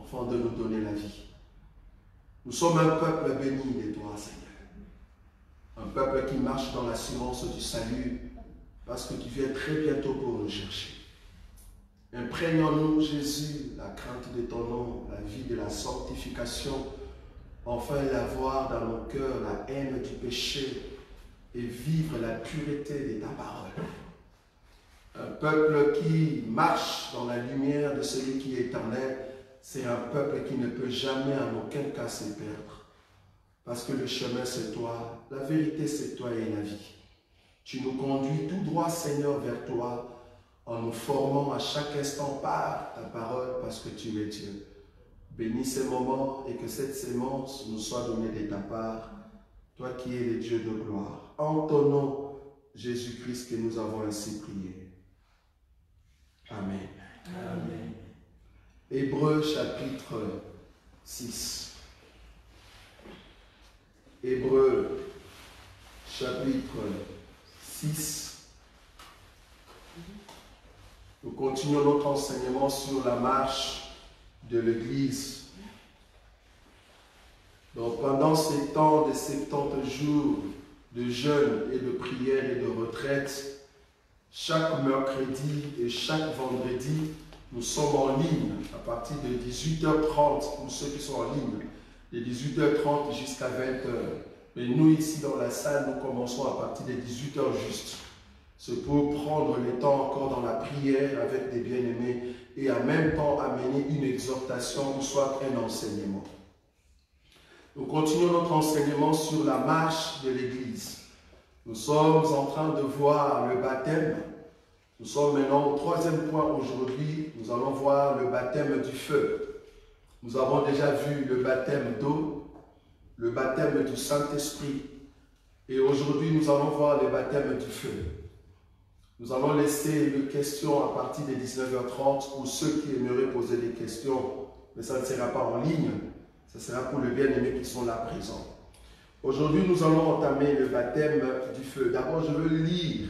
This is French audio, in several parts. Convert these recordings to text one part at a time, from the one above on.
afin de nous donner la vie. Nous sommes un peuple béni de toi, Seigneur. Un peuple qui marche dans l'assurance du salut parce que tu viens très bientôt pour nous chercher. Imprégnons-nous, Jésus, la crainte de ton nom, la vie de la sanctification, enfin l'avoir dans nos cœurs, la haine du péché et vivre la pureté de ta parole. Un peuple qui marche dans la lumière de celui qui est éternel, c'est un peuple qui ne peut jamais en aucun cas se perdre. Parce que le chemin c'est toi, la vérité c'est toi et la vie. Tu nous conduis tout droit, Seigneur, vers toi, en nous formant à chaque instant par ta parole, parce que tu es Dieu. Bénis ces moments et que cette sémence nous soit donnée de ta part, toi qui es le Dieu de gloire. En ton nom, Jésus-Christ, que nous avons ainsi prié. Amen. Amen. Hébreux chapitre 6. Hébreux chapitre 6. Nous continuons notre enseignement sur la marche de l'Église. Donc pendant ces temps de 70 jours de jeûne et de prière et de retraite, chaque mercredi et chaque vendredi, nous sommes en ligne à partir de 18h30, pour ceux qui sont en ligne, de 18h30 jusqu'à 20h. Mais nous ici dans la salle, nous commençons à partir de 18h juste. C'est pour prendre le temps encore dans la prière avec des bien-aimés et en même temps amener une exhortation ou soit un enseignement. Nous continuons notre enseignement sur la marche de l'Église. Nous sommes en train de voir le baptême. Nous sommes maintenant au troisième point aujourd'hui. Nous allons voir le baptême du feu. Nous avons déjà vu le baptême d'eau, le baptême du Saint-Esprit. Et aujourd'hui, nous allons voir le baptême du feu. Nous allons laisser les questions à partir de 19h30 pour ceux qui aimeraient poser des questions, mais ça ne sera pas en ligne, ça sera pour les bien-aimés qui sont là présents. Aujourd'hui, nous allons entamer le baptême du feu. D'abord, je veux lire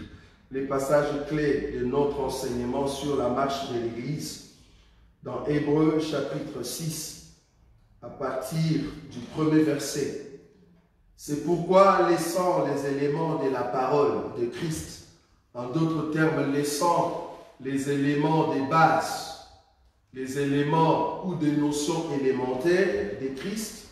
les passages clés de notre enseignement sur la marche de l'Église dans Hébreux chapitre 6, à partir du premier verset. C'est pourquoi, laissant les éléments de la parole de Christ, en d'autres termes, laissant les éléments des bases, les éléments ou des notions élémentaires de Christ,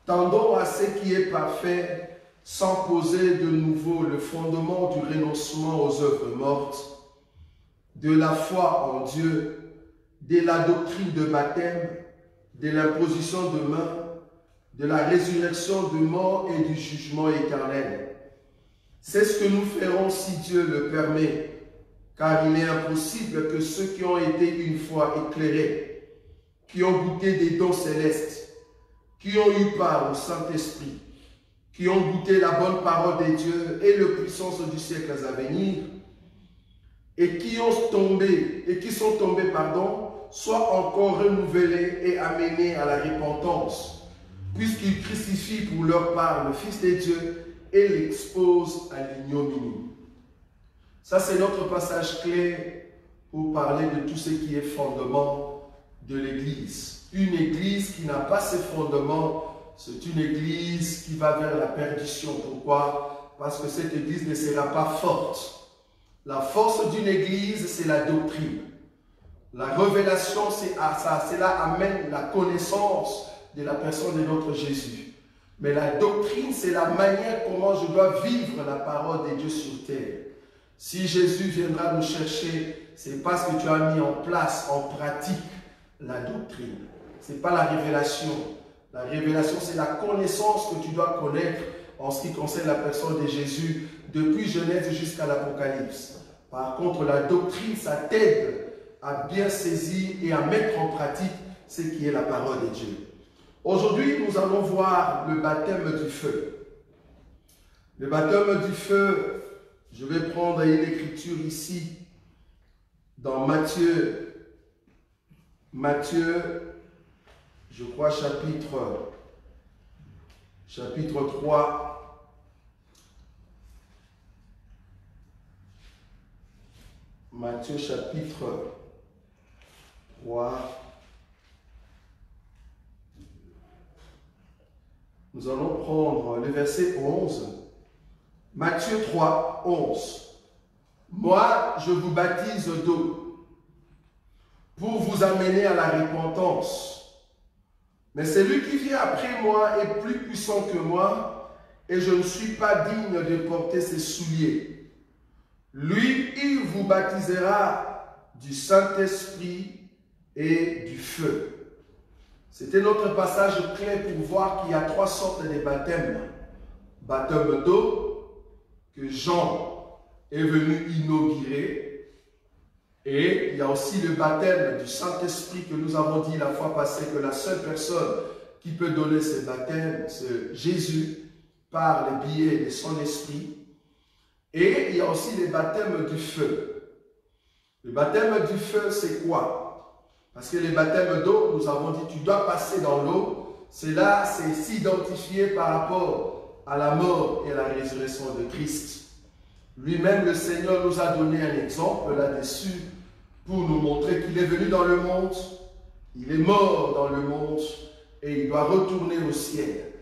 tendons à ce qui est parfait, sans poser de nouveau le fondement du renoncement aux œuvres mortes, de la foi en Dieu, de la doctrine de baptême, de l'imposition de mains, de la résurrection de mort et du jugement éternel. C'est ce que nous ferons si Dieu le permet, car il est impossible que ceux qui ont été une fois éclairés, qui ont goûté des dons célestes, qui ont eu part au Saint-Esprit, qui ont goûté la bonne parole de Dieu et la puissance du siècle à venir, et qui sont tombés, soient encore renouvelés et amenés à la repentance, puisqu'ils crucifient pour leur part le Fils de Dieu et l'expose à l'ignominie. Ça, c'est notre passage clé pour parler de tout ce qui est fondement de l'Église. Une Église qui n'a pas ses fondements, c'est une Église qui va vers la perdition. Pourquoi? Parce que cette Église ne sera pas forte. La force d'une Église, c'est la doctrine. La révélation, c'est ça. Cela amène la connaissance de la personne de notre Jésus. Mais la doctrine, c'est la manière comment je dois vivre la parole de Dieu sur terre. Si Jésus viendra nous chercher, c'est parce que tu as mis en place, en pratique, la doctrine. Ce n'est pas la révélation. La révélation, c'est la connaissance que tu dois connaître en ce qui concerne la personne de Jésus, depuis Genèse jusqu'à l'Apocalypse. Par contre, la doctrine, ça t'aide à bien saisir et à mettre en pratique ce qui est la parole de Dieu. Aujourd'hui, nous allons voir le baptême du feu. Le baptême du feu, je vais prendre une écriture ici, dans Matthieu, je crois chapitre 3. Matthieu chapitre 3. Nous allons prendre le verset 11. Matthieu 3, 11. Moi, je vous baptise d'eau pour vous amener à la repentance. Mais celui qui vient après moi est plus puissant que moi, et je ne suis pas digne de porter ses souliers. Lui, il vous baptisera du Saint-Esprit et du feu. C'était notre passage clé pour voir qu'il y a 3 sortes de baptêmes. Baptême d'eau, que Jean est venu inaugurer. Et il y a aussi le baptême du Saint-Esprit que nous avons dit la fois passée que la seule personne qui peut donner ce baptême, c'est Jésus, par le biais de son esprit. Et il y a aussi le baptême du feu. Le baptême du feu, c'est quoi? Parce que les baptêmes d'eau, nous avons dit, tu dois passer dans l'eau. Cela, c'est s'identifier par rapport à la mort et à la résurrection de Christ. Lui-même, le Seigneur nous a donné un exemple là-dessus pour nous montrer qu'il est venu dans le monde, il est mort dans le monde et il doit retourner au ciel.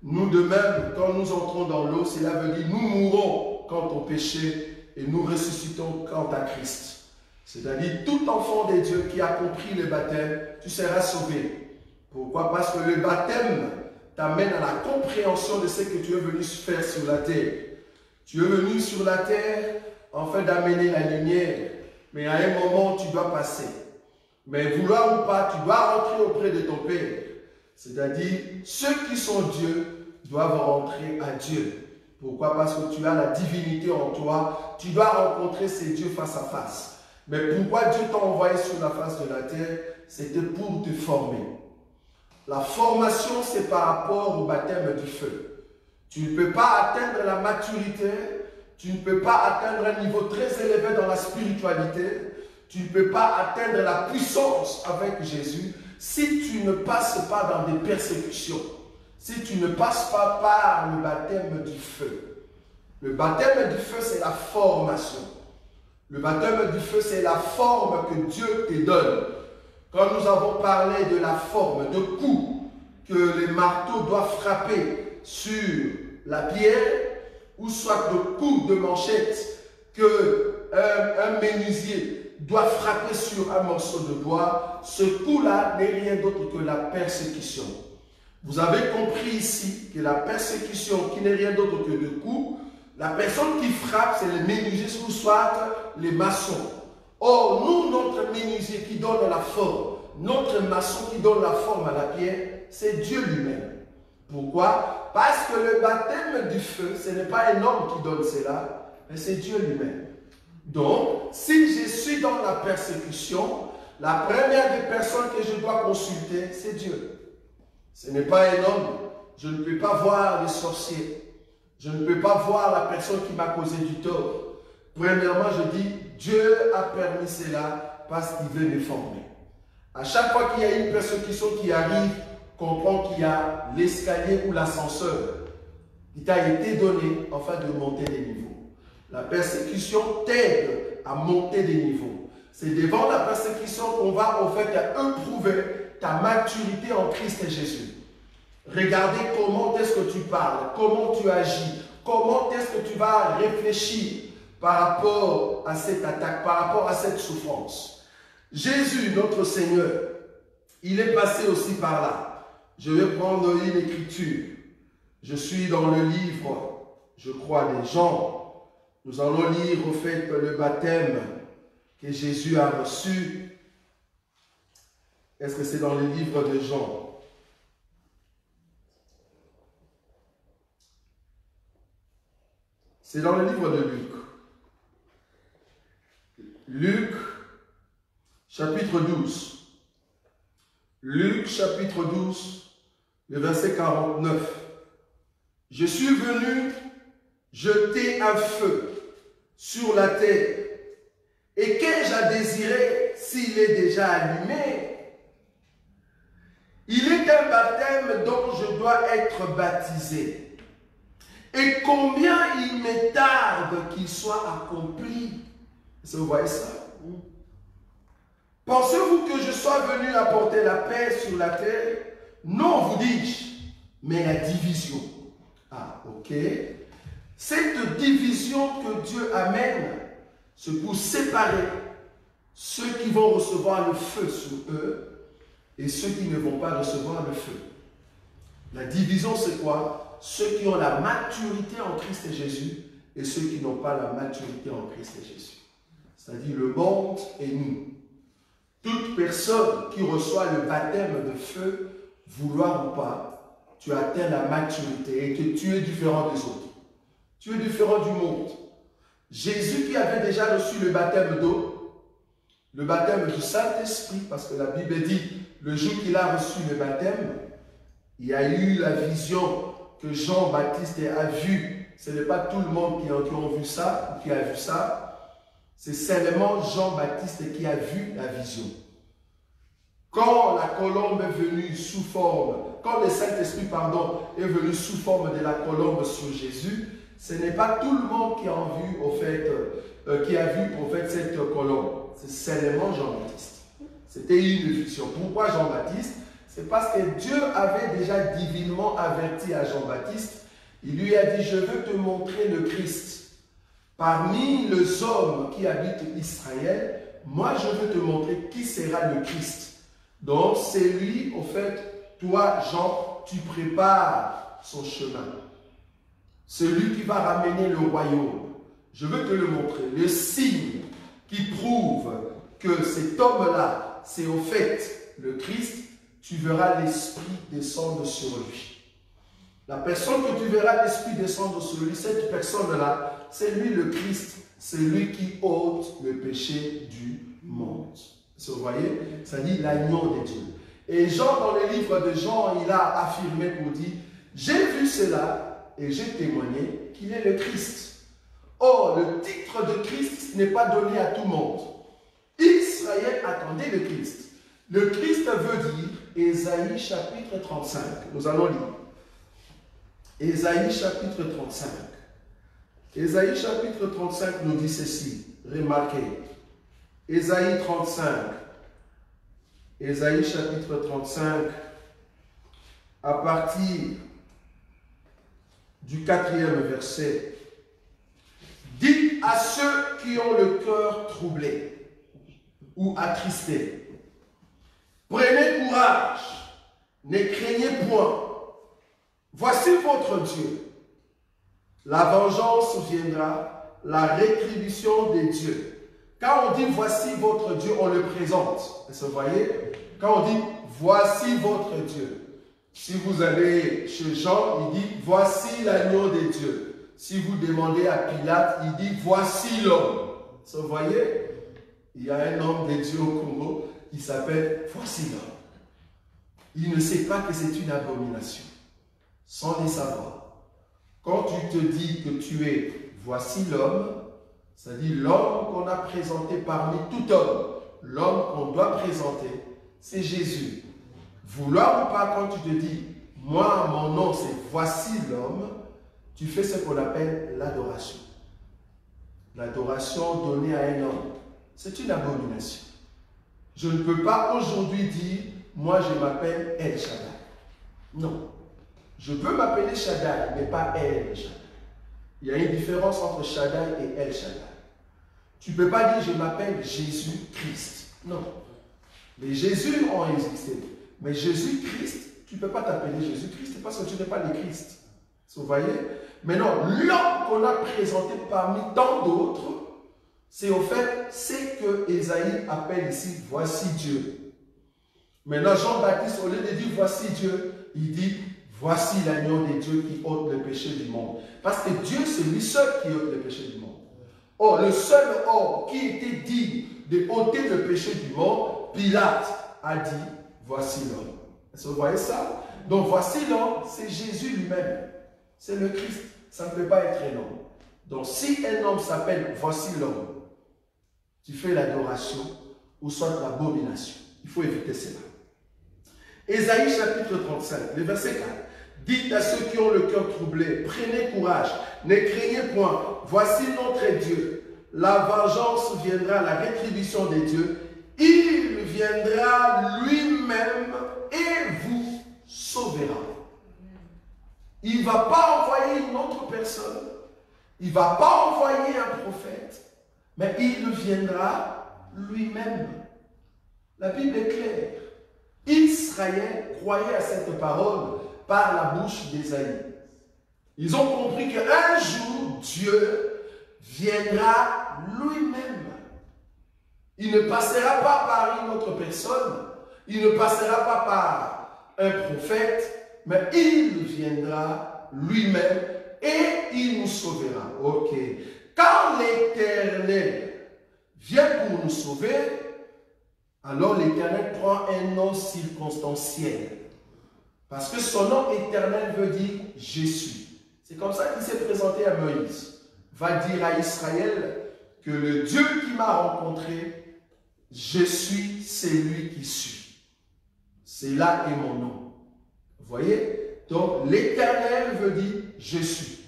Nous de même, quand nous entrons dans l'eau, cela veut dire nous mourons quant au péché et nous ressuscitons quant à Christ. C'est-à-dire, tout enfant de Dieu qui a compris le baptême, tu seras sauvé. Pourquoi? Parce que le baptême t'amène à la compréhension de ce que tu es venu faire sur la terre. Tu es venu sur la terre en fait d'amener la lumière, mais à un moment, tu dois passer. Mais vouloir ou pas, tu dois rentrer auprès de ton Père. C'est-à-dire, ceux qui sont Dieu doivent rentrer à Dieu. Pourquoi? Parce que tu as la divinité en toi. Tu dois rencontrer ces dieux face à face. Mais pourquoi Dieu t'a envoyé sur la face de la terre? C'était pour te former. La formation, c'est par rapport au baptême du feu. Tu ne peux pas atteindre la maturité, tu ne peux pas atteindre un niveau très élevé dans la spiritualité, tu ne peux pas atteindre la puissance avec Jésus si tu ne passes pas dans des persécutions, si tu ne passes pas par le baptême du feu. Le baptême du feu, c'est la formation. Le baptême du feu, c'est la forme que Dieu te donne. Quand nous avons parlé de la forme, de coups que les marteaux doivent frapper sur la pierre, ou soit de coups de manchette que un menuisier doit frapper sur un morceau de bois, ce coup-là n'est rien d'autre que la persécution. Vous avez compris ici que la persécution, qui n'est rien d'autre que de coups, la personne qui frappe, c'est le menuisier ou soit les maçons. Or, nous, notre menuisier qui donne la forme, notre maçon qui donne la forme à la pierre, c'est Dieu lui-même. Pourquoi? Parce que le baptême du feu, ce n'est pas un homme qui donne cela, mais c'est Dieu lui-même. Donc, si je suis dans la persécution, la première des personnes que je dois consulter, c'est Dieu. Ce n'est pas un homme. Je ne peux pas voir les sorciers. Je ne peux pas voir la personne qui m'a causé du tort. Premièrement, je dis, Dieu a permis cela parce qu'il veut me former. À chaque fois qu'il y a une persécution qui arrive, comprends qu'il y a l'escalier ou l'ascenseur qui t'a été donné afin de monter des niveaux. La persécution t'aide à monter des niveaux. C'est devant la persécution qu'on va en fait éprouver ta maturité en Christ et Jésus. Regardez comment est-ce que tu parles, comment tu agis, comment est-ce que tu vas réfléchir par rapport à cette attaque, par rapport à cette souffrance. Jésus, notre Seigneur, il est passé aussi par là. Je vais prendre une écriture. Je suis dans le livre, je crois, des Jean. Nous allons lire au fait le baptême que Jésus a reçu. Est-ce que c'est dans le livre de Jean? C'est dans le livre de Luc. Luc, chapitre 12. Luc, chapitre 12, le verset 49. Je suis venu jeter un feu sur la terre. Et qu'ai-je à désirer s'il est déjà allumé? Il est un baptême dont je dois être baptisé. Et combien il me tarde qu'il soit accompli. Est-ce que vous voyez ça? Pensez-vous que je sois venu apporter la paix sur la terre? Non, vous dis-je. mais la division. Ah, ok. Cette division que Dieu amène, c'est pour séparer ceux qui vont recevoir le feu sur eux et ceux qui ne vont pas recevoir le feu. La division, c'est quoi? Ceux qui ont la maturité en Christ et Jésus et ceux qui n'ont pas la maturité en Christ et Jésus. C'est-à-dire le monde et nous. Toute personne qui reçoit le baptême de feu, vouloir ou pas, tu atteins la maturité et que tu es différent des autres. Tu es différent du monde. Jésus qui avait déjà reçu le baptême d'eau, le baptême du Saint-Esprit, parce que la Bible dit, le jour qu'il a reçu le baptême, il y a eu la vision que Jean-Baptiste a vue. Ce n'est pas tout le monde qui a vu ça, ou qui a vu ça. C'est seulement Jean-Baptiste qui a vu la vision. Quand la colombe est venue sous forme, quand le Saint-Esprit, est venu sous forme de la colombe sur Jésus, ce n'est pas tout le monde qui a vu cette colombe. C'est seulement Jean-Baptiste. C'était une vision. Pourquoi Jean-Baptiste? C'est parce que Dieu avait déjà divinement averti à Jean-Baptiste. Il lui a dit, je veux te montrer le Christ. Parmi les hommes qui habitent Israël, moi je veux te montrer qui sera le Christ. Donc c'est lui, toi Jean, tu prépares son chemin. C'est lui qui va ramener le royaume. Je veux te le montrer. Le signe qui prouve que cet homme-là, c'est le Christ, tu verras l'Esprit descendre sur lui. La personne que tu verras l'Esprit descendre sur lui, cette personne-là, c'est lui le Christ. C'est lui qui ôte le péché du monde. Vous voyez? Ça dit l'agneau de Dieu. Et Jean, dans le livre de Jean, il a affirmé pour dire, j'ai vu cela et j'ai témoigné qu'il est le Christ. Or, le titre de Christ n'est pas donné à tout le monde. Israël attendait le Christ. Le Christ veut dire Ésaïe chapitre 35. Nous allons lire. Ésaïe chapitre 35. Ésaïe chapitre 35 nous dit ceci. Remarquez. Ésaïe 35. Ésaïe chapitre 35. À partir du 4e verset. Dites à ceux qui ont le cœur troublé ou attristé. Prenez courage. Ne craignez point. Voici votre Dieu. La vengeance viendra, la rétribution des dieux. Quand on dit voici votre Dieu, on le présente. Vous voyez? Quand on dit voici votre Dieu. Si vous allez chez Jean, il dit voici l'agneau des dieux. Si vous demandez à Pilate, il dit voici l'homme. Vous voyez? Il y a un homme de Dieu au Congo qui s'appelle voici l'homme. Il ne sait pas que c'est une abomination. Sans les savoir. Quand tu te dis que tu es voici l'homme, c'est-à-dire l'homme qu'on a présenté parmi tout homme, l'homme qu'on doit présenter, c'est Jésus. Vouloir ou pas, quand tu te dis, moi, mon nom, c'est voici l'homme, tu fais ce qu'on appelle l'adoration. L'adoration donnée à un homme, c'est une abomination. Je ne peux pas aujourd'hui dire, moi, je m'appelle El Shaddai. Non. Je peux m'appeler Shaddai, mais pas El Shaddai. Il y a une différence entre Shaddai et El Shaddai. Tu ne peux pas dire je m'appelle Jésus-Christ. Non. Les Jésus ont existé. Mais Jésus-Christ, tu ne peux pas t'appeler Jésus-Christ parce que tu n'es pas le Christ. Vous voyez? Maintenant, l'homme qu'on a présenté parmi tant d'autres, c'est au fait, c'est que Ésaïe appelle ici voici Dieu. Maintenant, Jean-Baptiste, au lieu de dire voici Dieu, il dit voici l'agneau de Dieu qui ôte le péché du monde. Parce que Dieu, c'est lui seul qui ôte le péché du monde. Or, le seul homme qui était digne de ôter le péché du monde, Pilate a dit, voici l'homme. Est-ce que vous voyez ça? Donc, voici l'homme, c'est Jésus lui-même. C'est le Christ. Ça ne peut pas être un homme. Donc, si un homme s'appelle voici l'homme, tu fais l'adoration ou soit l'abomination. Il faut éviter cela. Ésaïe chapitre 35, le verset 4. Dites à ceux qui ont le cœur troublé, prenez courage, ne craignez point, voici notre Dieu. La vengeance viendra, la rétribution des dieux. Il viendra lui-même et vous sauvera. il ne va pas envoyer une autre personne, il ne va pas envoyer un prophète, mais il viendra lui-même. La Bible est claire. Israël croyait à cette parole par la bouche d'Ésaïe. Ils ont compris qu'un jour, Dieu viendra lui-même. Il ne passera pas par une autre personne, il ne passera pas par un prophète, mais il viendra lui-même et il nous sauvera. Ok. Quand l'Éternel vient pour nous sauver, alors l'Éternel prend un nom circonstanciel. Parce que son nom éternel veut dire « Je suis ». C'est comme ça qu'il s'est présenté à Moïse. Va dire à Israël que le Dieu qui m'a rencontré, je suis celui qui suis. C'est là est mon nom. Vous voyez? Donc l'Éternel veut dire « Je suis ».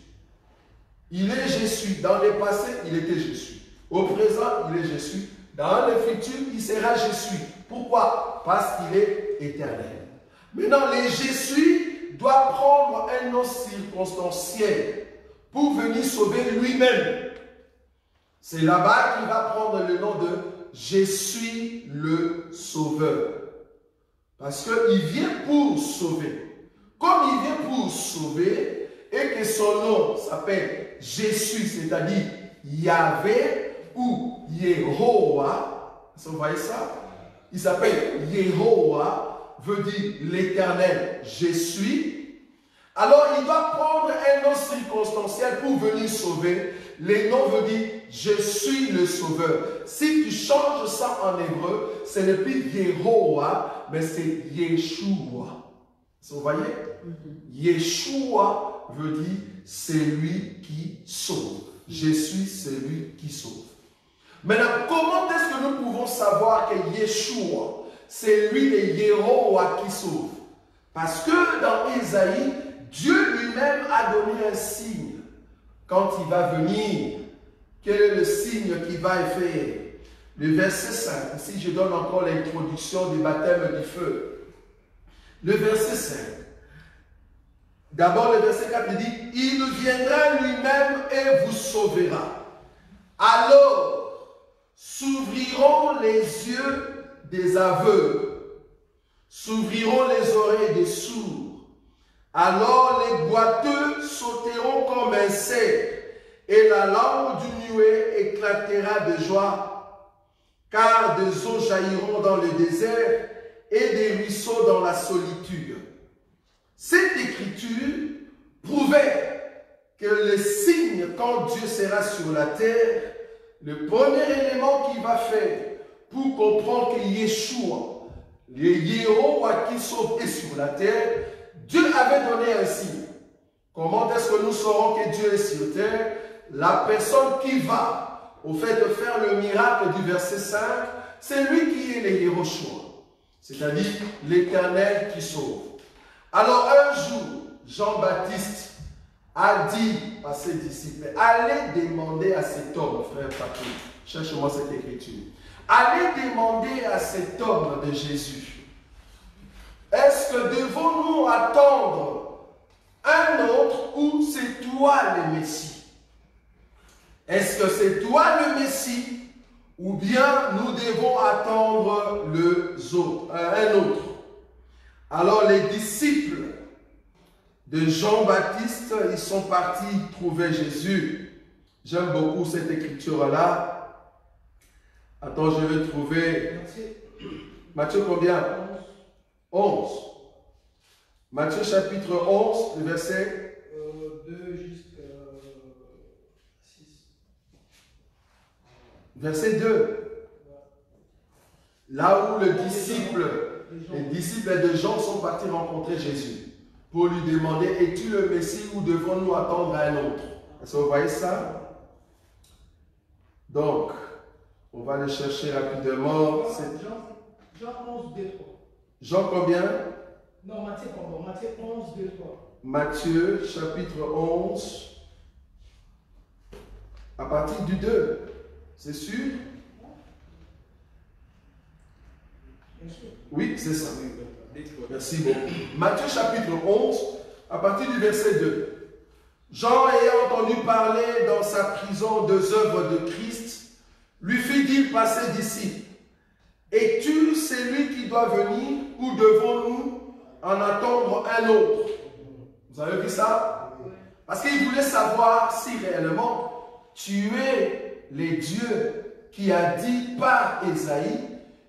Il est « Je suis ». Dans le passé, il était « Je suis ». Au présent, il est « Je suis ». Dans le futur, il sera « Je suis ». Pourquoi? Parce qu'il est éternel. Maintenant, le « Je suis » doit prendre un nom circonstanciel pour venir sauver lui-même. C'est là-bas qu'il va prendre le nom de « Je suis le Sauveur ». Parce qu'il vient pour sauver. Comme il vient pour sauver et que son nom s'appelle « Je suis », c'est-à-dire Yahvé ou Yehowa, vous voyez ça? Il s'appelle Yehowa, veut dire l'Éternel, je suis. Alors il doit prendre un nom circonstanciel pour venir sauver. Le nom veut dire je suis le sauveur. Si tu changes ça en hébreu, ce n'est plus Yehowa, mais c'est Yeshua. Vous voyez? Yeshua veut dire celui qui sauve. Je suis celui qui sauve. Maintenant, comment est-ce que nous pouvons savoir que Yeshua, c'est lui le Yehowa qui sauve? Parce que dans Ésaïe, Dieu lui-même a donné un signe. Quand il va venir, quel est le signe qu'il va faire? Le verset 5, ici je donne encore l'introduction du baptême du feu. Le verset 5. D'abord le verset 4 il dit, il viendra lui-même et vous sauvera. Alors, s'ouvriront les yeux des aveugles, s'ouvriront les oreilles des sourds. Alors les boiteux sauteront comme un cerf, et la langue du muet éclatera de joie, car des eaux jailliront dans le désert et des ruisseaux dans la solitude. Cette écriture prouvait que le signe quand Dieu sera sur la terre, le premier élément qu'il va faire pour comprendre que Yeshua, le Yehowa qui sauve est sur la terre, Dieu avait donné un signe. Comment est-ce que nous saurons que Dieu est sur terre? La personne qui va au fait de faire le miracle du verset 5, c'est lui qui est le Yehoshua, c'est-à-dire l'Éternel qui sauve. Alors un jour, Jean-Baptiste a dit à ses disciples, allez demander à cet homme, frère Patrick, cherche-moi cette écriture, allez demander à cet homme de Jésus, est-ce que devons-nous attendre un autre ou c'est toi le Messie? Est-ce que c'est toi le Messie ou bien nous devons attendre un autre? Alors les disciples de Jean-Baptiste, ils sont partis trouver Jésus. J'aime beaucoup cette écriture-là. Attends, je vais trouver. Matthieu combien? 11. Matthieu chapitre 11, le verset 2 jusqu'à 6. Verset 2. Là où les disciples de Jean sont partis rencontrer Jésus pour lui demander, es-tu le Messie ou devons-nous attendre un autre? Est-ce que vous voyez ça? Donc, on va le chercher rapidement. Jean 11, 2, 3. Jean combien? Non, Matthieu 11, 2, 3. Matthieu chapitre 11, à partir du 2. C'est sûr? Bien sûr. Oui, c'est ça. Merci beaucoup. Matthieu chapitre 11, à partir du verset 2. Jean, ayant entendu parler dans sa prison des œuvres de Christ, lui fit dire par ses disciples, es-tu celui qui doit venir ou devons-nous en attendre un autre? Vous avez vu ça? Parce qu'il voulait savoir si réellement tu es les dieux qui a dit par Ésaïe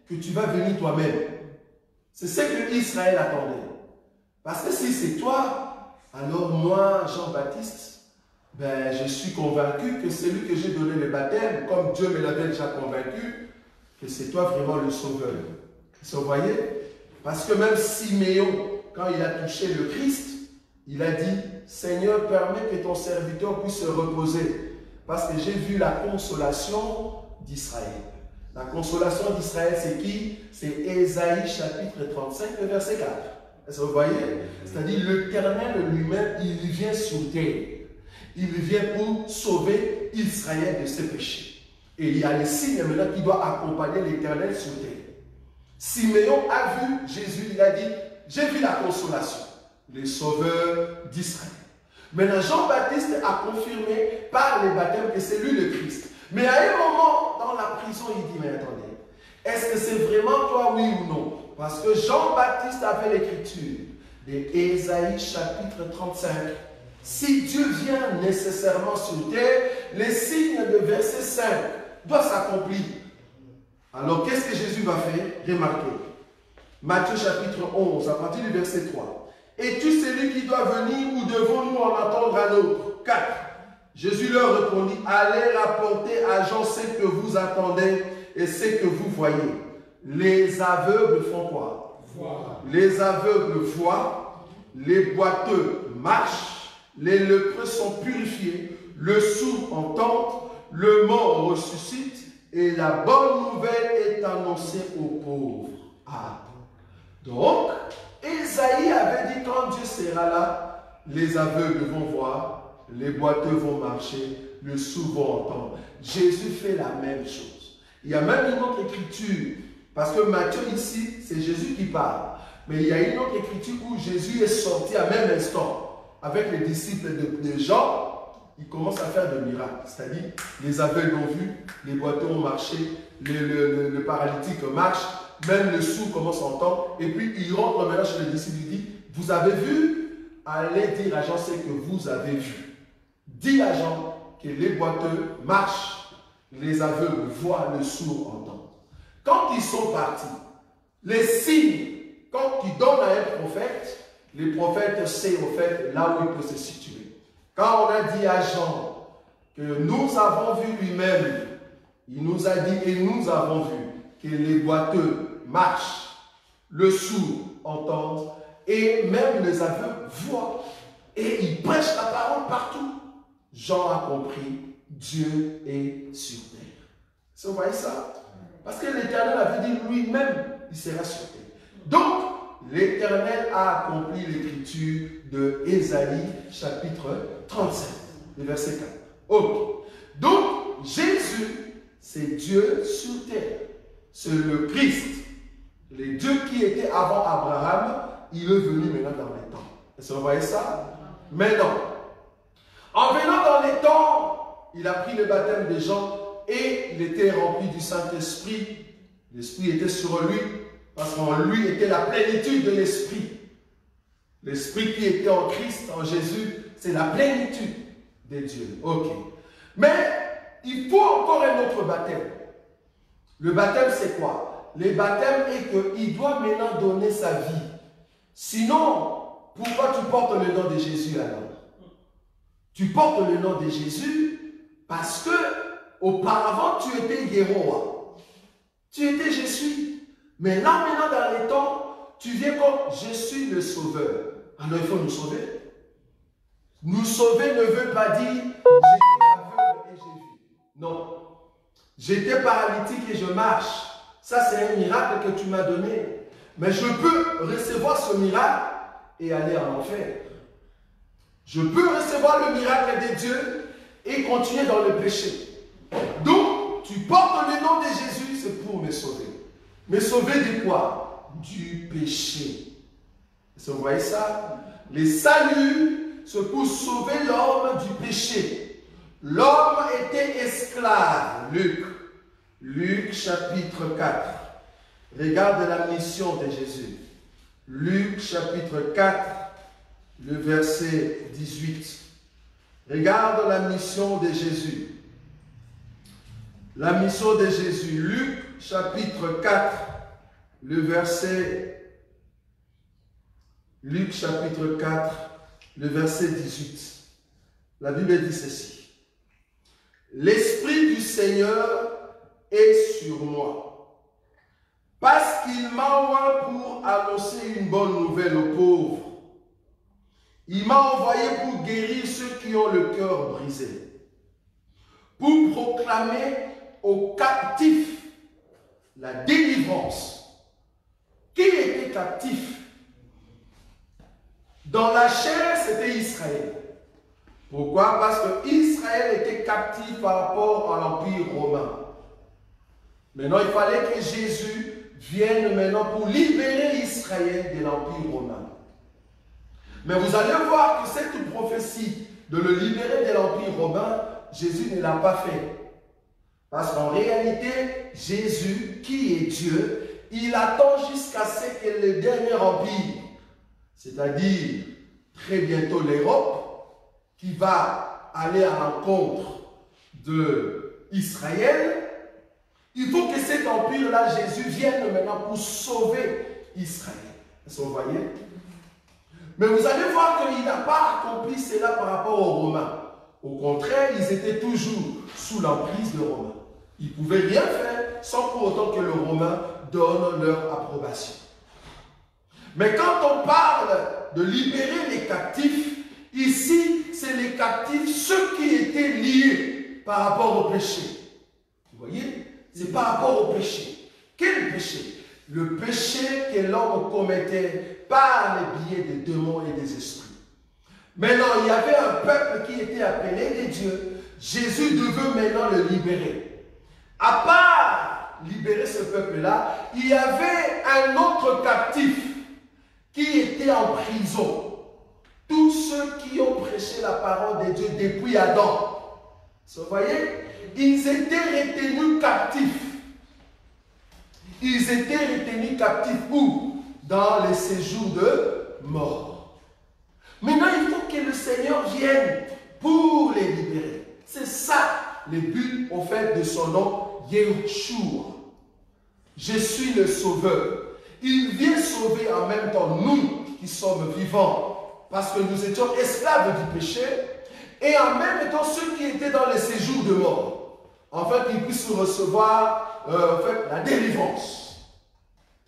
que tu vas venir toi-même. C'est ce que Israël attendait. Parce que si c'est toi, alors moi, Jean-Baptiste, ben, je suis convaincu que c'est lui que j'ai donné le baptême, comme Dieu me l'avait déjà convaincu, que c'est toi vraiment le sauveur. Vous voyez? Parce que même Siméon, quand il a touché le Christ, il a dit, Seigneur, permets que ton serviteur puisse se reposer, parce que j'ai vu la consolation d'Israël. La consolation d'Israël, c'est qui? C'est Ésaïe chapitre 35, le verset 4. Est-ce que vous voyez? C'est-à-dire l'Éternel lui-même, il vient sur terre. Il vient pour sauver Israël de ses péchés. Et il y a les signes maintenant qui doivent accompagner l'Éternel sur terre. Siméon a vu Jésus, il a dit, j'ai vu la consolation, les sauveurs d'Israël. Maintenant, Jean-Baptiste a confirmé par les baptêmes que c'est lui le Christ. Mais à un moment, dans la prison, il dit, mais attendez, est-ce que c'est vraiment toi, oui ou non? Parce que Jean-Baptiste avait l'écriture d'Ésaïe chapitre 35. Si Dieu vient nécessairement sur terre, les signes de verset 5 doivent s'accomplir. Alors, qu'est-ce que Jésus va faire? Remarquez. Matthieu chapitre 11, à partir du verset 3. Es-tu celui qui doit venir ou devons-nous en attendre un autre? 4. Jésus leur répondit, allez rapporter à Jean ce que vous attendez et ce que vous voyez. Les aveugles font quoi? Les aveugles voient, les boiteux marchent, les lépreux sont purifiés, le sourd entend, le mort ressuscite et la bonne nouvelle est annoncée aux pauvres. Ah. Donc, Ésaïe avait dit quand Dieu sera là, les aveugles vont voir, les boiteux vont marcher, le sourd va entendre. Jésus fait la même chose. Il y a même une autre écriture, parce que Matthieu ici, c'est Jésus qui parle. Mais il y a une autre écriture où Jésus est sorti à même instant avec les disciples de Jean. Il commence à faire des miracles. C'est-à-dire, les aveugles ont vu, les boiteux ont marché, le paralytique marche, même le sourd commence à entendre. Et puis, il rentre maintenant chez les disciples, il dit, vous avez vu? Allez dire à Jean ce que vous avez vu. Dis à Jean que les boiteux marchent, les aveugles voient, le sourd entend. Quand ils sont partis, les signes, quand ils donnent à un prophète, les prophètes savent au fait là où il peut se situer. Quand on a dit à Jean que nous avons vu lui-même, il nous a dit et nous avons vu que les boiteux marchent, le sourd entend et même les aveugles voient. Et ils prêchent la parole partout. Jean a compris, Dieu est sur terre. Vous voyez ça? Parce que l'Éternel avait dit lui-même, il sera sur terre. Donc, l'Éternel a accompli l'écriture de Ésaïe, chapitre 35, le verset 4. Ok. Donc, Jésus, c'est Dieu sur terre. C'est le Christ. Les dieux qui étaient avant Abraham, il est venu maintenant dans les temps. Est-ce que vous voyez ça? Maintenant, en venant dans les temps, il a pris le baptême des gens et il était rempli du Saint-Esprit. L'Esprit était sur lui parce qu'en lui était la plénitude de l'Esprit. L'Esprit qui était en Christ, en Jésus, c'est la plénitude de Dieu. Ok. Mais il faut encore un autre baptême. Le baptême, c'est quoi? Le baptême est qu'il doit maintenant donner sa vie. Sinon, pourquoi tu portes le nom de Jésus alors? Tu portes le nom de Jésus parce que auparavant tu étais Yéhoua. Tu étais je suis. Mais là maintenant dans les temps, tu viens comme je suis le sauveur. Alors il faut nous sauver. Nous sauver ne veut pas dire j'étais aveugle et j'ai vu. Non. J'étais paralytique et je marche. Ça c'est un miracle que tu m'as donné. Mais je peux recevoir ce miracle et aller en enfer. Je peux recevoir le miracle de Dieu et continuer dans le péché. Donc, tu portes le nom de Jésus, c'est pour me sauver. Me sauver de quoi? Du péché. Est-ce que vous voyez ça? Les saluts, c'est pour sauver l'homme du péché. L'homme était esclave. Luc chapitre 4. Regarde la mission de Jésus. Luc chapitre 4, le verset 18. Regarde la mission de Jésus. La mission de Jésus. Luc chapitre 4, le verset... Luc chapitre 4, le verset 18. La Bible dit ceci. L'Esprit du Seigneur est sur moi, parce qu'il m'a envoyé pour annoncer une bonne nouvelle aux pauvres. Il m'a envoyé pour guérir ceux qui ont le cœur brisé, pour proclamer aux captifs la délivrance. Qui était captif? Dans la chair, c'était Israël. Pourquoi? Parce que Israël était captif par rapport à l'Empire romain. Maintenant, il fallait que Jésus vienne maintenant pour libérer Israël de l'Empire romain. Mais vous allez voir que cette prophétie de le libérer de l'Empire romain, Jésus ne l'a pas fait. Parce qu'en réalité, Jésus, qui est Dieu, il attend jusqu'à ce que le dernier empire, c'est-à-dire très bientôt l'Europe, qui va aller à l'encontre d'Israël, il faut que cet empire-là, Jésus, vienne maintenant pour sauver Israël. Est-ce que vous voyez? Mais vous allez voir qu'il n'a pas accompli cela par rapport aux Romains. Au contraire, ils étaient toujours sous l'emprise des Romains. Ils ne pouvaient rien faire sans pour autant que les Romains donnent leur approbation. Mais quand on parle de libérer les captifs, ici, c'est les captifs, ceux qui étaient liés par rapport au péché. Vous voyez? C'est par rapport au péché. Quel péché? Le péché que l'homme commettait par les biais des démons et des esprits. Maintenant, il y avait un peuple qui était appelé des dieux. Jésus devait maintenant le libérer. À part libérer ce peuple-là, il y avait un autre captif qui était en prison. Tous ceux qui ont prêché la parole de Dieu depuis Adam. Vous voyez? Ils étaient retenus captifs. Ils étaient retenus captifs où? Dans les séjours de mort. Maintenant, il faut que le Seigneur vienne pour les libérer. C'est ça le but, au fait, de son nom, Yeshua. Je suis le sauveur. Il vient sauver en même temps nous qui sommes vivants, parce que nous étions esclaves du péché, et en même temps ceux qui étaient dans les séjours de mort, afin qu'ils puissent recevoir en fait, la délivrance.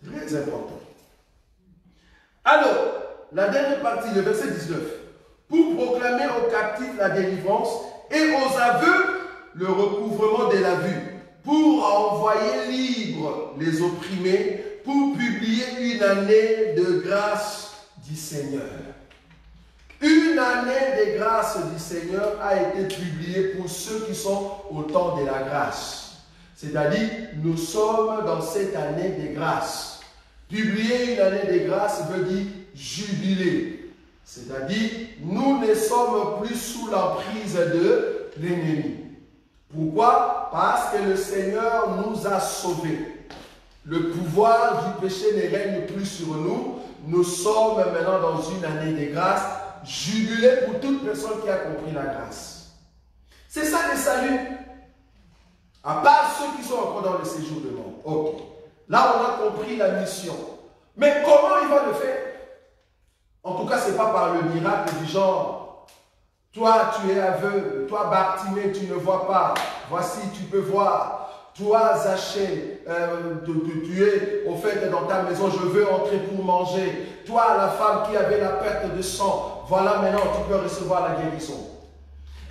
Très important. Alors, la dernière partie, le verset 19. Pour proclamer aux captifs la délivrance et aux aveux le recouvrement de la vue, pour envoyer libres les opprimés, pour publier une année de grâce du Seigneur. Une année de grâce du Seigneur a été publiée pour ceux qui sont au temps de la grâce. C'est-à-dire, nous sommes dans cette année de grâce. Publier une année de grâce veut dire jubilé. C'est-à-dire, nous ne sommes plus sous l'emprise de l'ennemi. Pourquoi? Parce que le Seigneur nous a sauvés. Le pouvoir du péché ne règne plus sur nous. Nous sommes maintenant dans une année de grâce, jubilé pour toute personne qui a compris la grâce. C'est ça le salut. À part ceux qui sont encore dans le séjour de mort. Ok. Là, on a compris la mission. Mais comment il va le faire? En tout cas, ce n'est pas par le miracle du genre. Toi, tu es aveugle. Toi, Bartimée, tu ne vois pas. Voici, tu peux voir. Toi, Zachée, tu es au fait dans ta maison, je veux entrer pour manger. Toi, la femme qui avait la perte de sang, voilà maintenant, tu peux recevoir la guérison.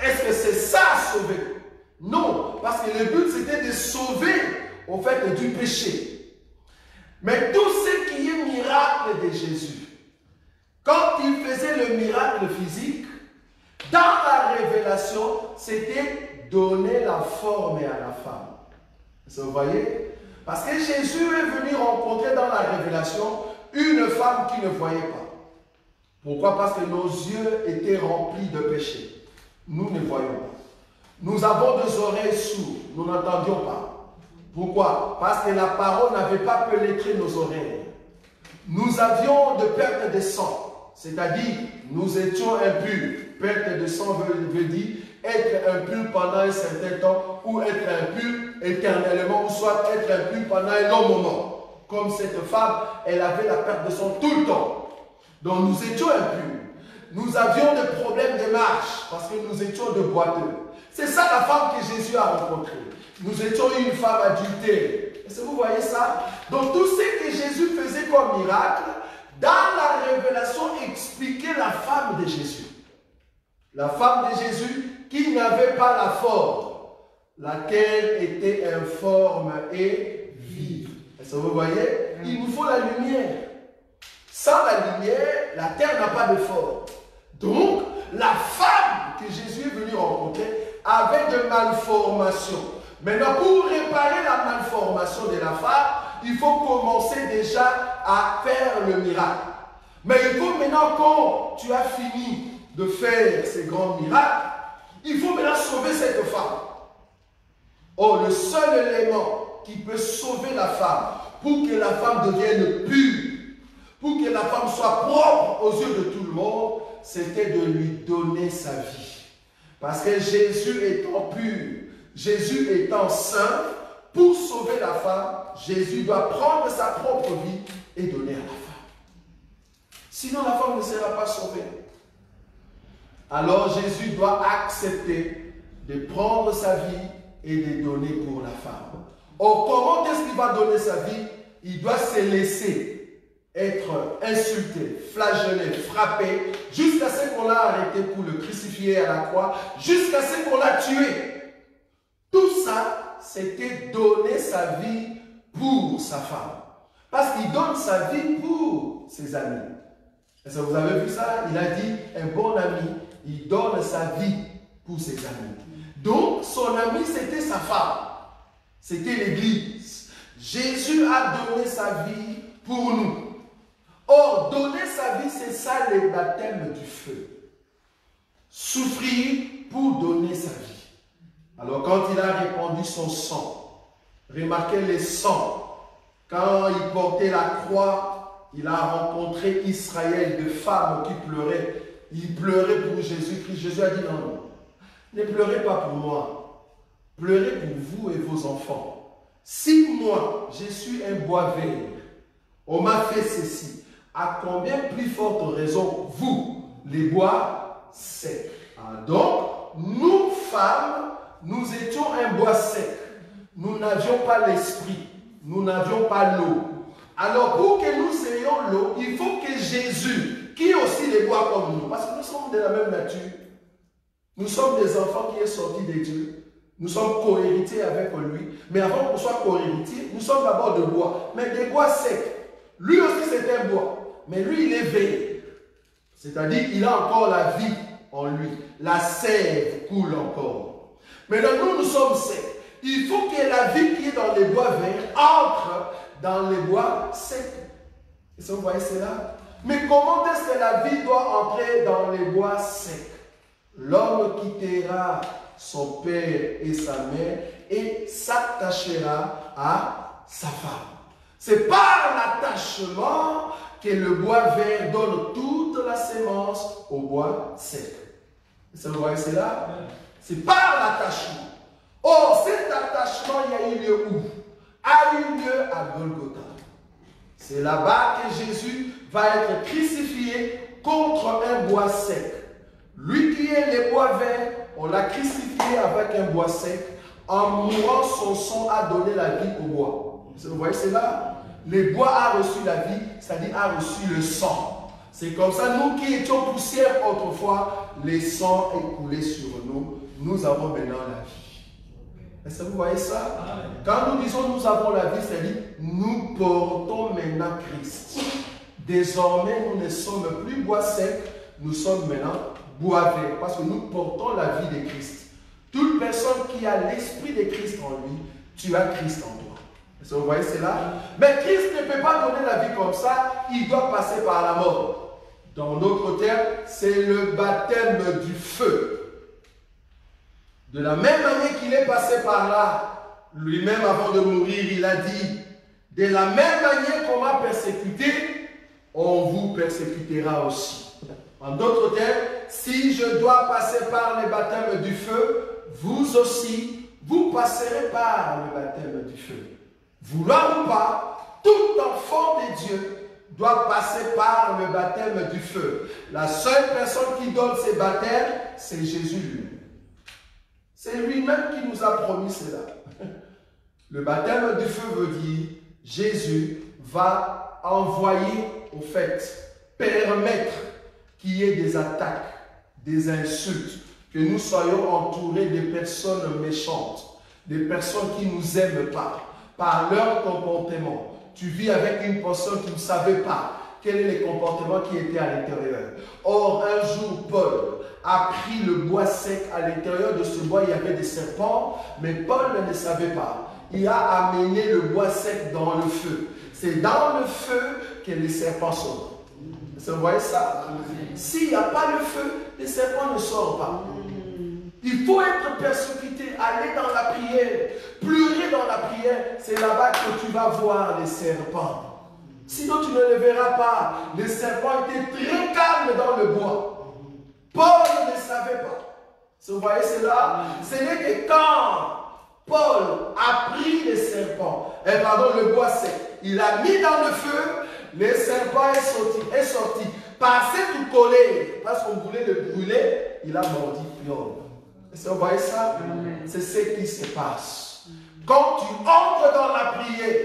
Est-ce que c'est ça, sauver? Non, parce que le but, c'était de sauver, au fait, du péché. Mais tout ce qui est miracle de Jésus, quand il faisait le miracle physique, dans la révélation, c'était donner la forme à la femme. Vous voyez? Parce que Jésus est venu rencontrer dans la révélation une femme qui ne voyait pas. Pourquoi? Parce que nos yeux étaient remplis de péché. Nous ne voyons pas. Nous avons des oreilles sourdes, nous n'entendions pas. Pourquoi? Parce que la parole n'avait pas pénétré nos oreilles. Nous avions de perte de sang, c'est-à-dire nous étions impurs. Perte de sang veut dire être impur pendant un certain temps ou être impur éternellement ou soit être impur pendant un long moment. Comme cette femme, elle avait la perte de sang tout le temps. Donc nous étions impurs. Nous avions des problèmes de marche parce que nous étions de boiteux. C'est ça la femme que Jésus a rencontrée. Nous étions une femme adultère. Est-ce que vous voyez ça? Donc tout ce que Jésus faisait comme miracle, dans la révélation, expliquait la femme de Jésus. La femme de Jésus qui n'avait pas la forme, laquelle était informe et vive. Est-ce que vous voyez? Il nous faut la lumière. Sans la lumière, la terre n'a pas de forme. Donc, la femme que Jésus est venu rencontrer avait de malformations. Maintenant, pour réparer la malformation de la femme, il faut commencer déjà à faire le miracle. Mais il faut maintenant, quand tu as fini de faire ces grands miracles, il faut maintenant sauver cette femme. Or, le seul élément qui peut sauver la femme, pour que la femme devienne pure, pour que la femme soit propre aux yeux de tout le monde, c'était de lui donner sa vie. Parce que Jésus étant pur, Jésus étant saint, pour sauver la femme, Jésus doit prendre sa propre vie et donner à la femme. Sinon, la femme ne sera pas sauvée. Alors Jésus doit accepter de prendre sa vie et de donner pour la femme. Or, comment est-ce qu'il va donner sa vie? Il doit se laisser être insulté, flagellé, frappé, jusqu'à ce qu'on l'a arrêté pour le crucifier à la croix, jusqu'à ce qu'on l'a tué. Tout ça, c'était donner sa vie pour sa femme. Parce qu'il donne sa vie pour ses amis. Est-ce que vous avez vu ça? Il a dit, un bon ami, il donne sa vie pour ses amis. Donc, son ami, c'était sa femme. C'était l'Église. Jésus a donné sa vie pour nous. Or, donner sa vie, c'est ça le baptême du feu. Souffrir pour donner sa vie. Alors, quand il a répandu son sang, remarquez le sang. Quand il portait la croix, il a rencontré Israël de femmes qui pleuraient. Il pleurait pour Jésus-Christ. Jésus a dit non, non, ne pleurez pas pour moi. Pleurez pour vous et vos enfants. Si moi, je suis un bois vert, on m'a fait ceci, à combien plus forte raison, vous, les bois secs. Donc, nous, femmes, nous étions un bois sec. Nous n'avions pas l'esprit. Nous n'avions pas l'eau. Alors, pour que nous ayons l'eau, il faut que Jésus, qui est aussi les bois comme nous, parce que nous sommes de la même nature, nous sommes des enfants qui sont sortis de Dieu. Nous sommes co-héritiers avec lui. Mais avant qu'on soit co-héritiers, nous sommes d'abord de bois. Mais des bois secs. Lui aussi, c'est un bois. Mais lui, il est vert. C'est-à-dire, il a encore la vie en lui. La sève coule encore. Maintenant, nous sommes secs. Il faut que la vie qui est dans les bois verts entre dans les bois secs. Est-ce que vous voyez cela? Mais comment est-ce que la vie doit entrer dans les bois secs? L'homme quittera son père et sa mère et s'attachera à sa femme. C'est par l'attachement que le bois vert donne toute la sémence au bois sec. Est-ce que vous voyez cela? C'est par l'attachement. Or, cet attachement, il y a eu lieu où? A eu lieu à Golgotha. C'est là-bas que Jésus va être crucifié contre un bois sec. Lui qui est le bois vert, on l'a crucifié avec un bois sec. En mourant, son sang a donné la vie au bois. Vous voyez cela? Le bois a reçu la vie, c'est-à-dire a reçu le sang. C'est comme ça, nous qui étions poussière autrefois, le sang est coulé sur nous. Nous avons maintenant la vie. Est-ce que vous voyez ça? Quand nous disons nous avons la vie, c'est-à-dire nous portons maintenant Christ. Désormais, nous ne sommes plus bois sec, nous sommes maintenant bois vert, parce que nous portons la vie de Christ. Toute personne qui a l'esprit de Christ en lui, tu as Christ en toi. Est-ce que vous voyez cela? Mais Christ ne peut pas donner la vie comme ça, il doit passer par la mort. Dans d'autres termes, c'est le baptême du feu. De la même manière qu'il est passé par là, lui-même avant de mourir, il a dit, de la même manière qu'on m'a persécuté, on vous persécutera aussi. En d'autres termes, si je dois passer par le baptême du feu, vous aussi, vous passerez par le baptême du feu. Vouloir ou pas, tout enfant de Dieu doit passer par le baptême du feu. La seule personne qui donne ces baptêmes, c'est Jésus lui-même. C'est lui-même qui nous a promis cela. Le baptême du feu veut dire Jésus va envoyer, au fait, permettre qu'il y ait des attaques, des insultes, que nous soyons entourés de personnes méchantes, des personnes qui ne nous aiment pas, par leur comportement. Tu vis avec une personne qui ne savait pas quel est le comportement qui était à l'intérieur. Or, un jour, Paul a pris le bois sec. À l'intérieur de ce bois, il y avait des serpents, mais Paul ne savait pas. Il a amené le bois sec dans le feu. C'est dans le feu que les serpents sortent. Vous voyez ça? S'il n'y a pas le feu, les serpents ne sortent pas. Il faut être persécuté, aller dans la prière, pleurer dans la prière. C'est là-bas que tu vas voir les serpents. Sinon, tu ne les verras pas. Les serpents étaient très calmes dans le bois. Paul ne savait pas. Vous voyez cela? Ce n'est que quand Paul a pris les serpents, le bois sec, il a mis dans le feu, le serpent est sorti. Par cette colère, parce qu'on voulait le brûler, il a mordu Paul. Vous voyez ça? C'est ce qui se passe. Quand tu entres dans la prière,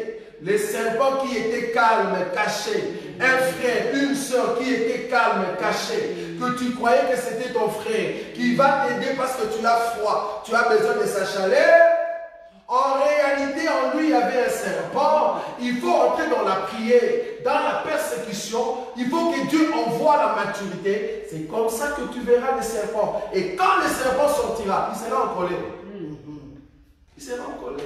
les serpents qui étaient calmes, cachés, un frère, une soeur qui était calme, cachée, que tu croyais que c'était ton frère, qui va t'aider parce que tu as froid, tu as besoin de sa chaleur, en réalité, en lui, il y avait un serpent. Il faut entrer dans la prière, dans la persécution. Il faut que Dieu envoie la maturité. C'est comme ça que tu verras les serpents. Et quand le serpent sortira, il sera en colère. Il sera en colère.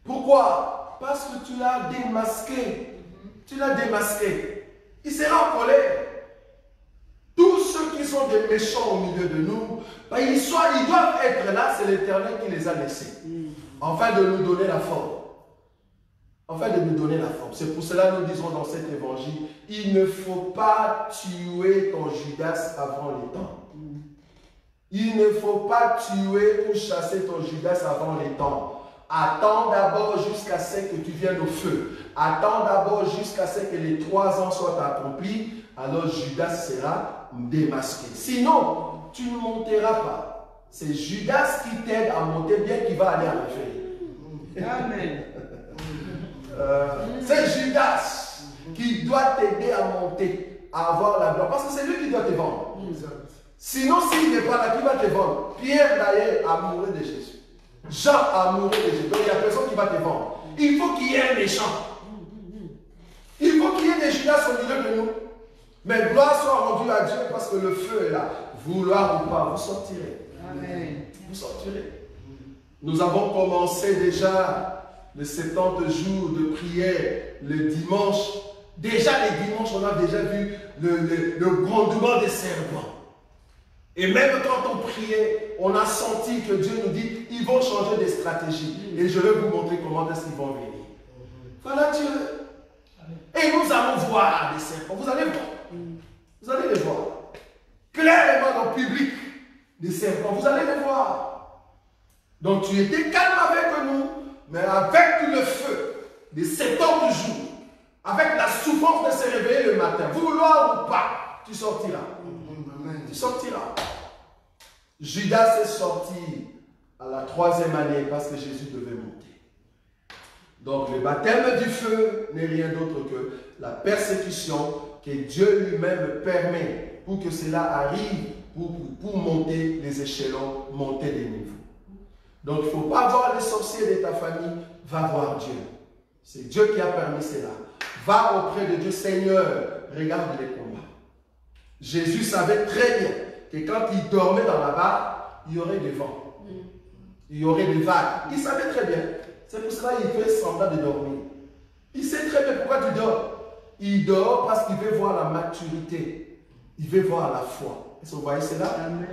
Pourquoi? Parce que tu l'as démasqué. Tu l'as démasqué. Il sera en colère. Tous ceux qui sont des méchants au milieu de nous, ils doivent être là, c'est l'Éternel qui les a laissés. Afin de nous donner la forme. Afin de nous donner la forme. C'est pour cela que nous disons dans cet évangile, il ne faut pas tuer ton Judas avant les temps. Il ne faut pas tuer ou chasser ton Judas avant les temps. Attends d'abord jusqu'à ce que tu viennes au feu. Attends d'abord jusqu'à ce que les 3 ans soient accomplis. Alors Judas sera démasqué. Sinon, tu ne monteras pas. C'est Judas qui t'aide à monter, bien qu'il va aller à l'enfer. Amen. C'est Judas qui doit t'aider à monter, à avoir la gloire. Parce que c'est lui qui doit te vendre. Sinon, s'il n'est pas là, qui va te vendre? Pierre, d'ailleurs, a mouru de Jésus. Jean a mouru de Jésus. Donc, il n'y a personne qui va te vendre. Il faut qu'il y ait un méchant. Il faut qu'il y ait des Judas au milieu de nous. Mais gloire soit rendue à Dieu parce que le feu est là. Vouloir ou pas, vous sortirez. Amen. Vous sortirez. Nous avons commencé déjà les 70 jours de prière le dimanche. Déjà les dimanches, on a déjà vu le grondement des serpents. Et même quand on priait, on a senti que Dieu nous dit, ils vont changer de stratégie. Et je vais vous montrer comment est-ce qu'ils vont venir. Voilà Dieu. Et nous allons voir les serpents. Vous allez voir. Vous allez les voir. Clairement dans le public, des serpents. Vous allez les voir. Donc tu étais calme avec nous, mais avec le feu des 70 jours, avec la souffrance de se réveiller le matin, vouloir ou pas, tu sortiras. Tu sortiras. Judas est sorti à la 3e année parce que Jésus devait monter. Donc le baptême du feu n'est rien d'autre que la persécution que Dieu lui-même permet pour que cela arrive, pour monter les échelons, monter les niveaux. Donc il ne faut pas voir les sorciers de ta famille, va voir Dieu. C'est Dieu qui a permis cela. Va auprès de Dieu, Seigneur, regarde les combats. Jésus savait très bien que quand il dormait dans la barque, il y aurait des vents. Il y aurait des vagues. Il savait très bien. C'est pour cela qu'il fait semblant de dormir. Il sait très bien pourquoi tu dors. Il dort parce qu'il veut voir la maturité. Il veut voir la foi. Est-ce que vous voyez cela? Amen.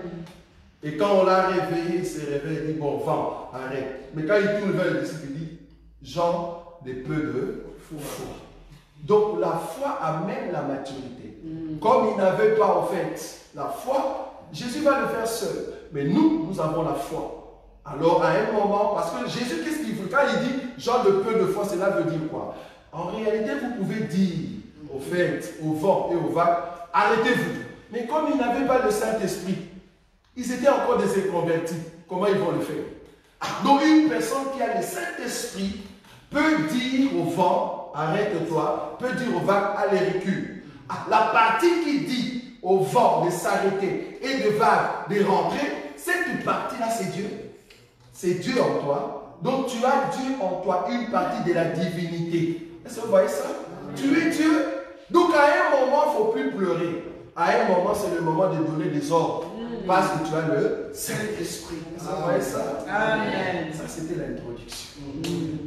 Et quand on l'a réveillé, il s'est réveillé, il dit, bon, va, arrête. Mais quand il tourne vers le disciple, il dit, Jean, des peu de foi. Donc la foi amène la maturité. Comme il n'avait pas en fait la foi, Jésus va le faire seul. Mais nous avons la foi. Alors à un moment, parce que Jésus, qu'est-ce qu'il veut? Quand il dit Jean de peu de foi, cela veut dire quoi? En réalité, vous pouvez dire au fait, au vent et au vagues, arrêtez-vous. Mais comme ils n'avaient pas le Saint-Esprit, ils étaient encore des inconvertis. Comment ils vont le faire? Donc une personne qui a le Saint-Esprit peut dire au vent, arrête-toi, peut dire au vagues, allez, recule. La partie qui dit au vent de s'arrêter et de vagues de rentrer, cette partie-là, c'est Dieu. C'est Dieu en toi. Donc tu as Dieu en toi, une partie de la divinité. Est-ce que vous voyez ça? Tu es Dieu. Donc à un moment, il ne faut plus pleurer. À un moment, c'est le moment de donner des ordres. Parce que tu as le Saint-Esprit. Est-ce que vous voyez ça? Amen. Ça, c'était l'introduction.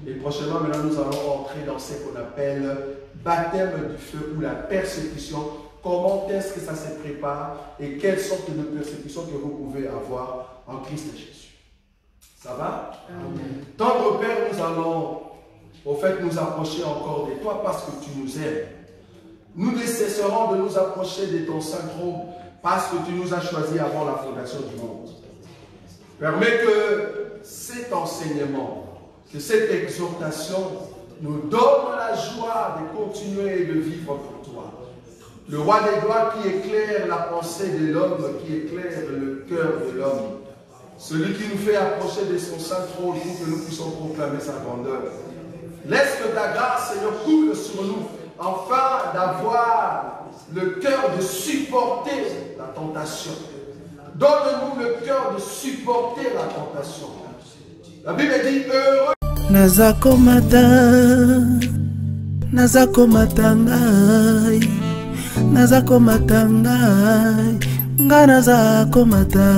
Et prochainement, maintenant, nous allons entrer dans ce qu'on appelle baptême du feu ou la persécution. Comment est-ce que ça se prépare et quelles sortes de persécutions que vous pouvez avoir en Christ Jésus. Ça va? Amen. Tendre Père, nous allons au fait nous approcher encore de toi parce que tu nous aimes. Nous ne cesserons de nous approcher de ton Saint-Trône parce que tu nous as choisis avant la fondation du monde. Permets que cet enseignement, que cette exhortation nous donne la joie de continuer de vivre pour toi. Le roi des gloires qui éclaire la pensée de l'homme, qui éclaire le cœur de l'homme. Celui qui nous fait approcher de son Saint-Trône pour que nous puissions proclamer sa grandeur. Laisse que ta grâce, Seigneur, coule sur nous, afin d'avoir le cœur de supporter la tentation. Donne-nous le cœur de supporter la tentation. La Bible dit heureux. Nazakomata ngai, nazakomata ngai, nga nazakomata.